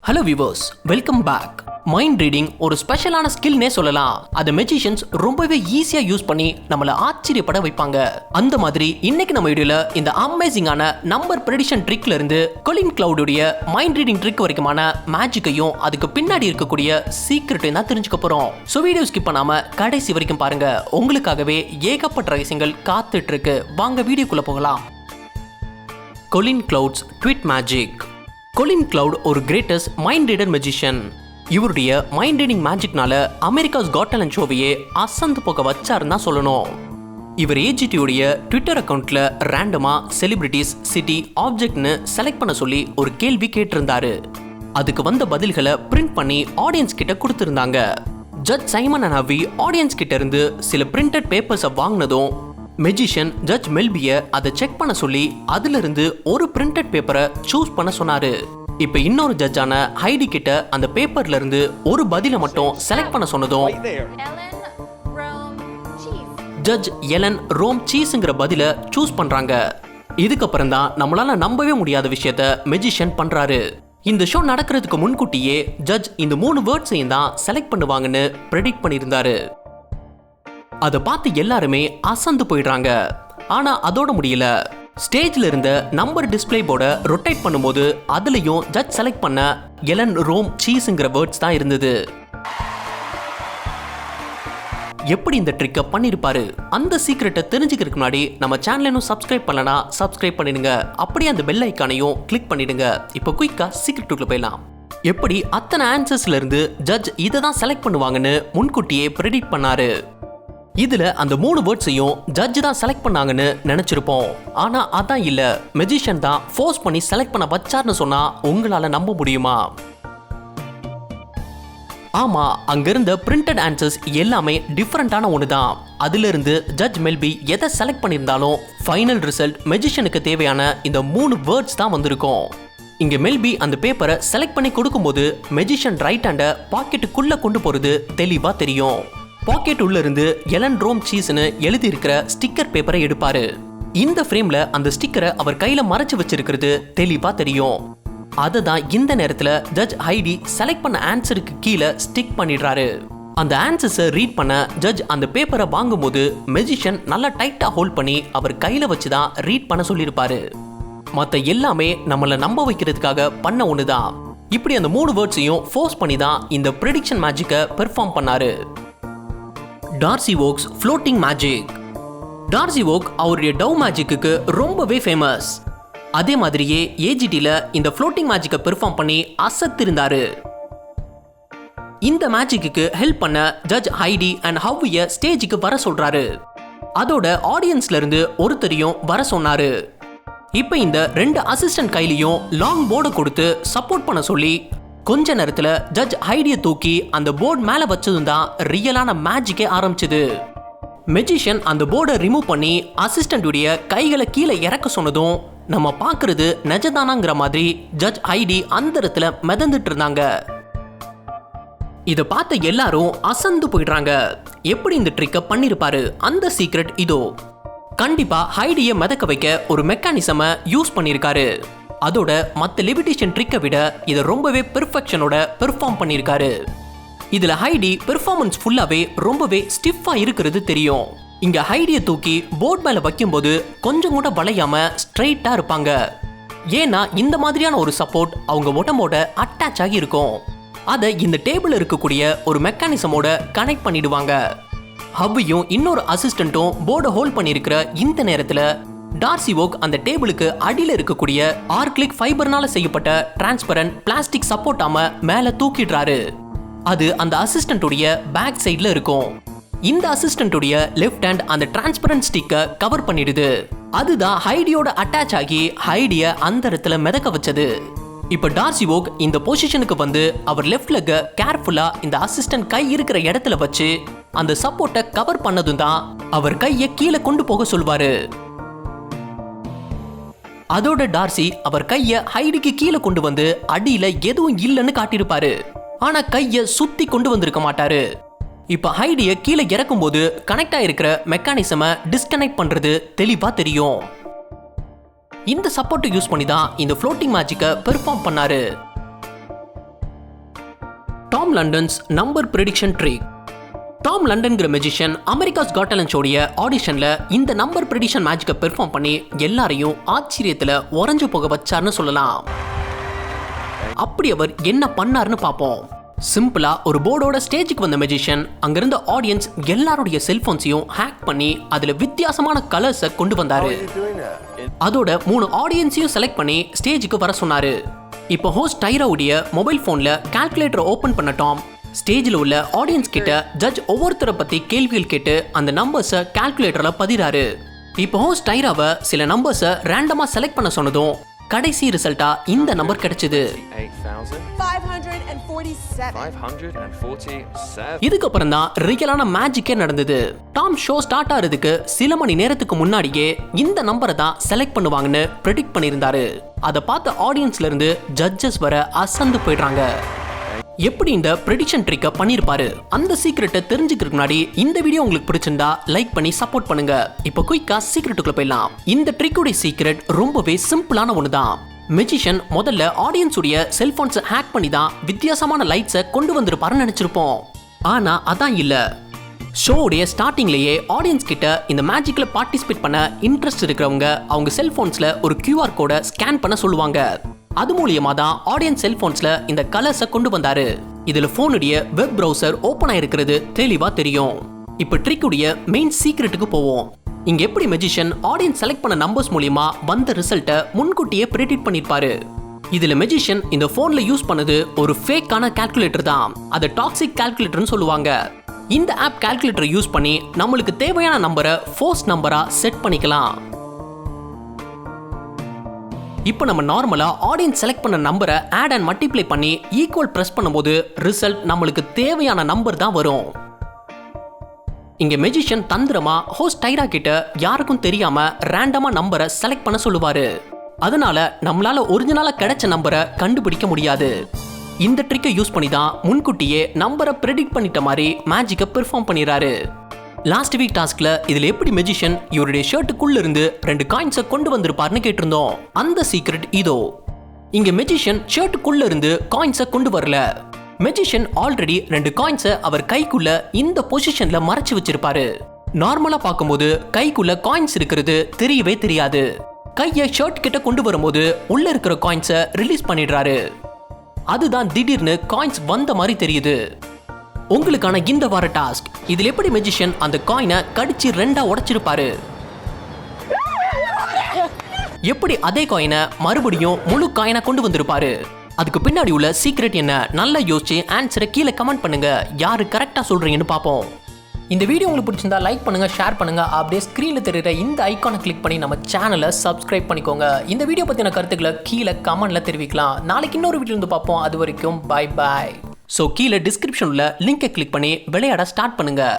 Hello viewers, welcome back. Mind reading ஒரு ஸ்பெஷலான ஸ்கில்னே சொல்லலாம். அதை மெஜிஷியன்ஸ் ரொம்பவே ஈஸியா யூஸ் பண்ணி நம்மள ஆச்சரியப்பட வைப்பாங்க. அந்த மாதிரி இன்னைக்கு நம்ம வீடியோல இந்த அமேசிங்கான நம்பர் ப்ரெடிக்ஷன் ட்ரிக்ல இருந்து கொலின் கிளவுடைய மைண்ட் ரீடிங் ட்ரிக் வரைக்குமான மேஜிக்கையும் அதுக்கு பின்னாடி இருக்கக்கூடிய சீக்ரெட்டையும் தான் தெரிஞ்சுக்க போறோம். ஸோ வீடியோ ஸ்கிப் பண்ணாம கடைசி வரைக்கும் பாருங்க. உங்களுக்காகவே ஏகப்பட்ட ரகசியங்கள் காத்துட்டு இருக்கு. வாங்க வீடியோக்குள்ள போகலாம். Colin Cloud's tweet magic. Colin Cloud ஒரு கிரேட்டஸ்ட் மைண்ட் ரீடர் மெஜிஷியன். இவருடைய மைண்ட் ரீடிங் மேஜிக்னால அமெரிக்காஸ் காட் டேலண்ட் ஷோவையே அசந்து போக வச்சாருன்னு தான் சொல்லணும். இவர் ஏஜிடியோடைய ட்விட்டர் அக்கௌண்ட்ல ரேண்டமா செலிபிரிட்டிஸ், சிட்டி, ஆப்ஜெக்ட்னு செலக்ட் பண்ண சொல்லி ஒரு கேள்வி கேட்டிருந்தாரு. அதுக்கு வந்த பதில்களை பிரிண்ட் பண்ணி ஆடியன்ஸ் கிட்ட கொடுத்திருந்தாங்க. Judge Simon and heavy audience கிட்ட இருந்து சில பிரிண்டட் பேப்பர்ஸை வாங்கினதும் மெஜிஷியன் ஜட்ஜ் மெல்பியை அதை செக் பண்ண சொல்லி அதுல இருந்து ஒரு பிரிண்டட் பேப்பரை சூஸ் பண்ண சொன்னாரு. இப்ப இன்னொரு ஜட்ஜான ஹைடி கிட்ட அந்த பேப்பர்ல இருந்து ஒரு பதிலை மட்டும் செலக்ட் பண்ண சொன்னதும் ஜட்ஜ் எலன் ரோம் சீஸ்ங்கிற பதிலை சூஸ் பண்றாங்க. இதுக்கப்புறம் தான் நம்மளால நம்பவே முடியாத விஷயத்த மெஜிஷியன் பண்றாரு. இந்த ஷோ நடக்கிறதுக்கு முன்கூட்டியே ஜட்ஜ் இந்த 3 வேர்ட்ஸையும் தான் செலக்ட் பண்ணுவாங்கன்னு ப்ரெடிக்ட் பண்ணியிருந்தாரு. அதை பார்த்து எல்லாருமே அசந்து போயிடுறாங்க. ஆனா அதோட முடியல. ஸ்டேஜ்ல இருந்த நம்பர் டிஸ்பிளே போர்டை ரொட்டேட் பண்ணும்போது அதுலயும் ஜட்ஜ் செலக்ட் பண்ண எலன் ரோம் சீஸ்ங்கிற வேர்ட்ஸ் தான் இருந்தது. எப்படி இந்த ட்ரிக்கை பண்ணிருப்பாரு? அந்த சீக்ரெட்டை தெரிஞ்சுக்கிறதுக்கு முன்னாடி நம்ம சேனலை இன்னும் சப்ஸ்கிரைப் பண்ணலனா சப்ஸ்கிரைப் பண்ணிடுங்க. அப்படியே அந்த பெல் ஐக்கானையும் கிளிக் பண்ணிடுங்க. இப்போ குயிக்கா சீக்ரெட்டுக்குள்ள போயிடலாம். எப்படி அத்தனை ஆன்சர்ஸ்ல இருந்து ஜட்ஜ் இதை தான் செலக்ட் பண்ணுவாங்கன்னு முன்கூட்டியே ப்ரெடிக்ட் பண்ணாரு. இதுல அந்த 3 வேர்ட்ஸையும் ஜட்ஜ் தான் செலக்ட் பண்ணாங்கன்னு நினைச்சிருப்போம். ஆனா அதான் இல்ல, மெஜிஷியன் தான் ஃபோர்ஸ் பண்ணி செலக்ட் பண்ண வச்சார்னு சொன்னா உங்களால நம்ப முடியுமா? ஆமா, அங்க இருந்த பிரிண்டட் ஆன்சர்ஸ் எல்லாமே டிஃபரெண்டான ஒண்ணுதான். அதுல இருந்து ஜட்ஜ் மெல்பி எதை செலக்ட் பண்ணியிருந்தாலும் ஃபைனல் ரிசல்ட் மெஜிஷியனுக்கு தேவையான இந்த 3 வேர்ட்ஸ் தான் வந்திருக்கும். இங்க மெல்பி அந்த பேப்பரை செலக்ட் பண்ணி கொடுக்கும்போது மெஜிஷியன் ரைட் ஹேண்டை பாக்கெட்டுக்குள்ள கொண்டு போறது தெளிவா தெரியும். பாக்கெட் உள்ள இருந்து எலன் ரோம் சீஸ்னு எழுதி இருக்கிற ஸ்டிக்கர் பேப்பரை எடுப்பாரு. இந்த ஃப்ரேம்ல அந்த ஸ்டிக்கரை அவர் கையில மறைச்சு வச்சிருக்கிறது தெளிவா தெரியும். அதை தான் இந்த நேரத்துல ஜட்ஜ் ஹைடி செலக்ட் பண்ண ஆன்சருக்கு கீழே ஸ்டிக் பண்ணிடுறாரு. அந்த ஆன்சர்ஸை ரீட் பண்ண ஜட்ஜ் அந்த பேப்பரை வாங்கும்போது மெஜிஷியன் நல்லா டைட்டா ஹோல்ட் பண்ணி அவர் கையில வச்சுதான் ரீட் பண்ண சொல்லியிருப்பாரு. மற்ற எல்லாமே நம்மளை நம்ப வைக்கிறதுக்காக பண்ண ஒண்ணுதான். இப்படி அந்த 3 வேர்ட்ஸையும் ஃபோர்ஸ் பண்ணி தான் இந்த ப்ரெடிக்ஷன் மேஜிக்கை பெர்ஃபார்ம் பண்ணாரு. Darcy oaks floating magic. Darcy okay அவருடைய டவ் மேஜிக்கு ரொம்பவே ஃபேமஸ். அதே மாதிரியே ஏஜிடில இந்த ஃப்ளோட்டிங் மேஜிக்கை பெர்ஃபார்ம் பண்ணி அசத்திருந்தாரு. இந்த மேஜிக்கு ஹெல்ப் பண்ண ஜட்ஜ் ஹைடி அண்ட் ஹவ்விய ஸ்டேஜுக்கு வர சொல்றாரு. அதோட ஆடியன்ஸ்ல இருந்து ஒருத்தரையும் வர சொன்னாரு. இப்ப இந்த 2 அசிஸ்டன்ட் கையிலையும் லாங் போர்டை கொடுத்து சப்போர்ட் பண்ண சொல்லி கொஞ்ச நேரத்துல ஜட்ஜ் ஹைடியை தூக்கி அந்த போர்டு மேல வச்சதும் தான் ரியலான மேஜிக்கே ஆரம்பிச்சது. மெஜிஷியன் அந்த போர்டை ரிமூவ் பண்ணி அசிஸ்டன்டுடைய கைகளை கீழே இறக்க சொன்னதும் நம்ம பாக்குறது நெஜதானாங்கிற மாதிரி ஜட்ஜ் ஹைடி அந்த இடத்துல மிதந்துட்டு இருந்தாங்க. இதை பார்த்த எல்லாரும் அசந்து போயிடுறாங்க. எப்படி இந்த ட்ரிக்கை பண்ணிருப்பாரு? அந்த சீக்ரெட் இதோ. கண்டிப்பா ஹைடியை மிதக்க வைக்க ஒரு மெக்கானிசமை யூஸ் பண்ணிருக்காரு. அதோட மற்ற லெவிடேஷன் ட்ரிக்கை விட இதை ரொம்பவே பெர்ஃபெக்ஷனோட பெர்ஃபார்ம் பண்ணியிருக்காரு. இதுல ஹைடி பெர்ஃபார்மன்ஸ் ஃபுல்லாவே ரொம்பவே ஸ்டிஃபா இருக்கிறது தெரியும். இங்க ஹைடியை தூக்கி போர்ட் மேல வைக்கும்போது கொஞ்சம் கூட வளையாம ஸ்ட்ரைட்டா இருப்பாங்க. ஏன்னா இந்த மாதிரியான ஒரு சப்போர்ட் அவங்க உடம்போட அட்டாச் ஆகி இருக்கும். அதை இந்த டேபிள் இருக்கக்கூடிய ஒரு மெக்கானிசமோட கனெக்ட் பண்ணிடுவாங்க. ஹவ்வியும் இன்னொரு அசிஸ்டன்ட்டும் போர்டை ஹோல்ட் பண்ணியிருக்கிற இந்த நேரத்துல டார்சி ஓக் அந்த டேபிளுக்கு அடியில் இருக்கக்கூடிய ஆர்க்லிக் ஃபைபர்னால செய்யப்பட்ட டிரான்ஸ்பரண்ட் பிளாஸ்டிக் சப்போர்ட்டாம மேல தூக்கிடுறாரு. அது அந்த அசிஸ்டன்ட்டுடைய பேக் சைட்ல இருக்கும். இந்த அசிஸ்டன்ட்டுடைய லெஃப்ட் ஹேண்ட் அந்த டிரான்ஸ்பரண்ட் ஸ்டிக்கை கவர் பண்ணிடுது. அதுதான் ஹைடியோட அட்டாச் ஆகி ஹைடிய அந்த இடத்துல மிதக்க வச்சது. இப்ப டார்சி ஓக் இந்த பொசிஷனுக்கு வந்து அவர் லெஃப்ட் லெக்க கேர்ஃபுல்லா இந்த அசிஸ்டன்ட் கை இருக்கிற இடத்துல வச்சு அந்த சப்போர்ட்டை கவர் பண்ணதும் தான் அவர் கையை கீழே கொண்டு போக சொல்வாரு. அதோட டார்சி அவர் கைய ஹைடிக்கு கீழே கொண்டு வந்து அடியில எதுவும் இல்லைன்னு காட்டியிருப்பாரு. ஆனா கைய சுத்தி கொண்டு வந்திருக்க மாட்டாரு. இப்ப ஹைடிய கீழே இறக்கும் போது கனெக்ட் ஆயிருக்கிற மெக்கானிசமை டிஸ்கனெக்ட் பண்றது தெளிவா தெரியும். இந்த சப்போர்ட்டை யூஸ் பண்ணி தான் இந்த ஃப்ளோட்டிங் மேஜிக்கை பெர்ஃபார்ம் பண்ணாரு. Tom London's number prediction trick. Tom லண்டன்கிற மெஜிஷியன் அமெரிக்காஸ் காட் டேலண்ட் ஷோடைய ஆடிஷன்ல இந்த நம்பர் ப்ரெடிக்ஷன் மேஜிக்கை பெர்ஃபார்ம் பண்ணி எல்லாரையும் ஆச்சரியத்துல உறைஞ்சு போக வச்சார்னு சொல்லலாம். அப்படி அவர் என்ன பண்ணாருன்னு பார்ப்போம். சிம்பிளா ஒரு போர்டோட ஸ்டேஜுக்கு வந்த மெஜிஷியன் அங்கிருந்த ஆடியன்ஸ் எல்லாருடைய செல்போன்ஸையும் ஹேக் பண்ணி அதுல வித்தியாசமான கலர்ஸை கொண்டு வந்தாரு. அதோட 3 ஆடியன்ஸையும் செலக்ட் பண்ணி ஸ்டேஜுக்கு வர சொன்னாரு. இப்போ ஹோஸ்ட் டைராவுடைய மொபைல் போன்ல கால்குலேட்டரை ஓபன் பண்ண டாம் ஸ்டேஜில் உள்ள ஆடியன்ஸ் கிட்ட ஜட்ஜ் ஒவ்வொருத்தரை பத்தி கேள்விகள் கேட்டு அந்த நம்பர்ஸை கால்குலேட்டர்ல பதிராரு. இப்போ ஹோஸ்ட் டைராவை சில நம்பர்ஸை ரேண்டமா செலக்ட் பண்ண சொன்னதும் கடைசி ரிசல்ட்டா இந்த நம்பர் கிடைச்சது. இதுக்கப்புறம் தான் ரியலான மேஜிக்கே நடந்தது. டாம் ஷோ ஸ்டார்ட் ஆகிறதுக்கு சில மணி நேரத்துக்கு முன்னாடியே இந்த நம்பரை தான் செலக்ட் பண்ணுவாங்கன்னு ப்ரெடிக்ட் பண்ணியிருந்தாரு. அதை பார்த்த ஆடியன்ஸ்ல இருந்து ஜட்ஜஸ் வர அசந்து போயிடுறாங்க. எப்படி இந்த ப்ரெடிக்ஷன் ட்ரிக்கை பண்ணிருப்பாரு அந்த சீக்ரெட்டை தெரிஞ்சுக்கிறதுக்கு முன்னாடி இந்த வீடியோ உங்களுக்கு பிடிச்சிருந்தா லைக் பண்ணி சப்போர்ட் பண்ணுங்க. இப்போ குயிக்கா சீக்ரெட்டுக்குள்ள போயிடலாம். இந்த ட்ரிக்கோட சீக்ரெட் ரொம்பவே சிம்பிளான ஒண்ணுதான். மெஜிஷியன் முதல்ல ஆடியன்ஸ் உடைய செல்போன்ஸை ஹேக் பண்ணி தான் வித்தியாசமான லைட்ஸை கொண்டு வந்திருப்பாருன்னு நினைச்சிருப்போம். ஆனா அதான் இல்ல. ஷோவுடைய ஸ்டார்டிங்லேயே ஆடியன்ஸ் கிட்ட இந்த மேஜிக்ல பார்ட்டிசிபேட் பண்ண இன்ட்ரெஸ்ட் இருக்கிறவங்க அவங்க செல்போன்ஸ்ல ஒரு QR கோடை ஸ்கேன் பண்ண சொல்லுவாங்க. அது மூலியமா தான் ஆடியன்ஸ் செல்போன்ஸ்ல இந்த கலர்ஸை கொண்டு வந்தாரு. இதுல போனுடைய வெப் பிரவுசர் ஓபன் ஆயிருக்கிறது தெளிவா தெரியும். இப்ப ட்ரிக்குடைய மெயின் சீக்ரெட்டுக்கு போவோம். இங்க எப்படி மெஜிஷியன் ஆடியன்ஸ் செலக்ட் பண்ண நம்பர்ஸ் மூலியமா வந்த ரிசல்ட்டை முன்கூட்டியே ப்ரெடிக்ட் பண்ணிருப்பாரு. இதுல மெஜிஷியன் இந்த போன்ல யூஸ் பண்ணது ஒரு ஃபேக்கான கால்குலேட்டர் தான். அதை டாக்ஸிக் கால்குலேட்டர்னு சொல்லுவாங்க. இந்த ஆப் கால்குலேட்டரை யூஸ் பண்ணி நம்மளுக்கு தேவையான நம்பரை ஃபோர்ஸ் நம்பரா செட் பண்ணிக்கலாம். இப்போ நம்ம நார்மலா ஆடியன்ஸ் செலக்ட் பண்ண நம்பரை ஆட் அண்ட் மல்டிப்ளை பண்ணி ஈக்குவல் பிரஸ் பண்ணும்போது ரிசல்ட் நம்மளுக்கு தேவையான நம்பர் தான் வரும். இங்க மெஜிஷியன் தந்திரமா ஹோஸ்ட் டைரா கிட்ட யாருக்கும் தெரியாம ரேண்டமா நம்பரை செலக்ட் பண்ண சொல்லுவாரு. அதனால நம்மளால ஒரிஜினலா கிடைச்ச நம்பரை கண்டுபிடிக்க முடியாது. இந்த ட்ரிக்கை யூஸ் பண்ணி தான் முன்கூட்டியே நம்பரை ப்ரெடிக்ட் பண்ணிட்ட மாதிரி மேஜிக்கை பெர்ஃபார்ம் பண்ணிடுறாரு. லாஸ்ட் வீக் டாஸ்க்ல இதுல எப்படி மெஜிஷியன் இவருடைய ஷர்ட்டுக்குள்ள இருந்து 2 காயின்ஸை கொண்டு வந்திருப்பாருன்னு கேட்டிருந்தோம். அந்த சீக்ரெட் இதோ. இங்க மெஜிஷியன் ஷர்ட்டுக்குள்ள இருந்து காயின்ஸை கொண்டு வரல. மெஜிஷியன் ஆல்ரெடி 2 காயின்ஸை அவர் கைக்குள்ள இந்த பொசிஷன்ல மறைச்சு வச்சிருப்பாரு. நார்மலா பார்க்கும்போது கைக்குள்ள காயின்ஸ் இருக்கிறது தெரியவே தெரியாது. கையை ஷர்ட் கிட்ட கொண்டு வரும்போது உள்ள இருக்கிற காயின்ஸை ரிலீஸ் பண்ணிடுறாரு. அதுதான் திடீர்னு காயின்ஸ் வந்த மாதிரி தெரியுது. உங்களுக்கான இந்த வார டாஸ்க் இதில் எப்படி மெஜிஷியன் அந்த காயினை கடிச்சு 2ஆ உடைச்சிருப்பாரு. எப்படி அதே காயினை மறுபடியும் முழு காயினா கொண்டு வந்திருப்பாரு. அதுக்கு பின்னாடி உள்ள சீக்ரெட் என்ன நல்லா யோசிச்சு ஆன்சரை கீழே கமெண்ட் பண்ணுங்க. யாரு கரெக்டா சொல்றீங்கன்னு பார்ப்போம். இந்த வீடியோ உங்களுக்கு பிடிச்சிருந்தா லைக் பண்ணுங்க, ஷேர் பண்ணுங்க. அப்படியே ஸ்கிரீன்ல தெரியுற இந்த ஐகானை கிளிக் பண்ணி நம்ம சேனலை சப்ஸ்கிரைப் பண்ணிக்கோங்க. இந்த வீடியோ பத்தின கருத்துக்களை கீழே கமெண்ட்ல தெரிவிக்கலாம். நாளைக்கு இன்னொரு வீடியோ இருந்து பார்ப்போம். அது வரைக்கும் பை பாய். ஸோ கீழே டிஸ்கிரிப்ஷனில் லிங்கை கிளிக் பண்ணி விளையாட ஸ்டார்ட் பண்ணுங்க.